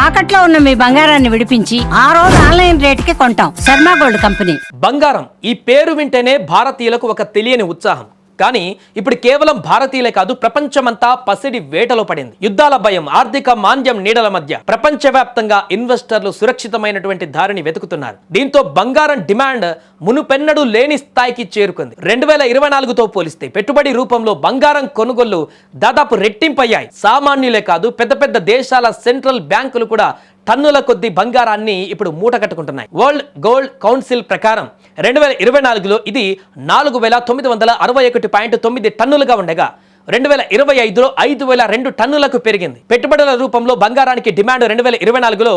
తాకట్లో ఉన్న మీ బంగారాన్ని విడిపించి ఆ రోజు ఆన్లైన్ రేటుకి కొంటాం. Sharma gold company. బంగారం ఈ పేరు వింటేనే భారతీయులకు ఒక తెలియని ఉత్సాహం. కానీ ఇప్పుడు కేవలం భారతీయులే కాదు, ప్రపంచమంతా పసిడి వేటలో పడింది. యుద్ధాల భయం, ఆర్థిక మాంద్యం నీడల మధ్య ప్రపంచవ్యాప్తంగా ఇన్వెస్టర్లు సురక్షితమైనటువంటి దారిని వెతుకుతున్నారు. దీంతో బంగారం డిమాండ్ మునుపెన్నడూ లేని స్థాయికి చేరుకుంది. 2024తో పోలిస్తే పెట్టుబడి రూపంలో బంగారం కొనుగోళ్లు దాదాపు రెట్టింపయ్యాయి. సామాన్యులే కాదు, పెద్ద పెద్ద దేశాల సెంట్రల్ బ్యాంకులు కూడా టన్నుల కొద్ది బంగారాన్ని ఇప్పుడు మూట కట్టుకుంటున్నాయి. వరల్డ్ గోల్డ్ కౌన్సిల్ ప్రకారం 2024లో ఇది 4961.9 టన్నులుగా ఉండగా 2025లో 5002 టన్నులకు పెరిగింది. పెట్టుబడుల రూపంలో బంగారానికి డిమాండ్ 2024లో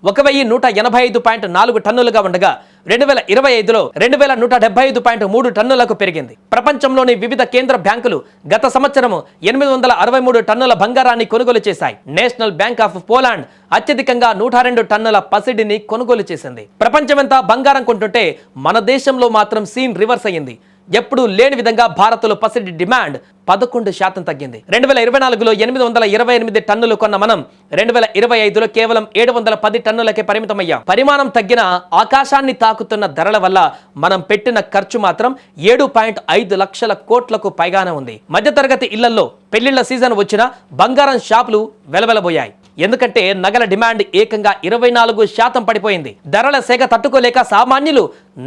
1185.4 టన్నులుగా ఉండగా 2025లో 2175.3 టన్నులకు పెరిగింది. ప్రపంచంలోని వివిధ కేంద్ర బ్యాంకులు గత సంవత్సరం 863 టన్నుల బంగారాన్ని కొనుగోలు చేశాయి. నేషనల్ బ్యాంక్ ఆఫ్ పోలాండ్ అత్యధికంగా 102 టన్నుల పసిడిని కొనుగోలు చేసింది. ప్రపంచమంతా బంగారం కొంటుంటే మన దేశంలో మాత్రం సీన్ రివర్స్ అయ్యింది. ఎప్పుడూ లేని విధంగా భారత్లో పసిడి డిమాండ్ 11% తగ్గింది. 2024లో 828 టన్నులు కొన్న మనం 2025లో కేవలం 710 టన్నులకే పరిమితమయ్యాం. పరిమాణం తగ్గిన ఆకాశాన్ని తాకుతున్న ధరల వల్ల మనం పెట్టిన ఖర్చు మాత్రం 7.5 లక్షల కోట్లకు పైగానే ఉంది. మధ్యతరగతి ఇళ్లలో పెళ్లిళ్ల సీజన్ వచ్చినా బంగారం షాపులు వెలవెలబోయాయి. ఎందుకంటే నగల డిమాండ్ ఏకంగా 24% పడిపోయింది. ధరల సేగ తట్టుకోలేక సామాన్యులు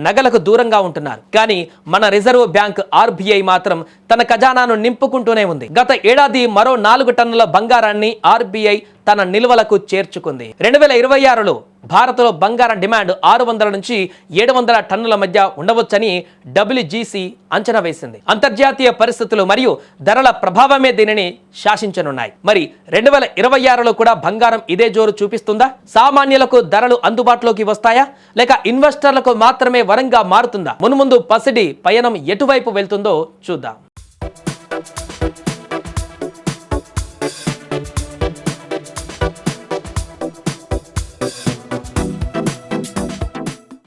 నగలకు దూరంగా ఉంటున్నారు. కానీ మన రిజర్వ్ బ్యాంక్ RBI మాత్రం తన ఖజానాను నింపుకుంటూనే ఉంది. గత ఏడాది మరో 4 టన్నుల బంగారాన్ని RBI తన నిల్వలకు చేర్చుకుంది. 2026లో భారత్లో బంగారం డిమాండ్ 600 నుంచి 700 టన్నుల మధ్య ఉండవచ్చని WGC అంచనా వేసింది. అంతర్జాతీయ పరిస్థితులు మరియు ధరల ప్రభావమే దీనిని శాసించనున్నాయి. మరి 2026లో కూడా బంగారం ఇదే జోరు చూపిస్తుందా? సామాన్యులకు ధరలు అందుబాటులోకి వస్తాయా, లేక ఇన్వెస్టర్లకు మాత్రమే వరంగా మారుతుందా? మున్ముందు పసిడి పయనం ఎటువైపు వెళ్తుందో చూద్దాం.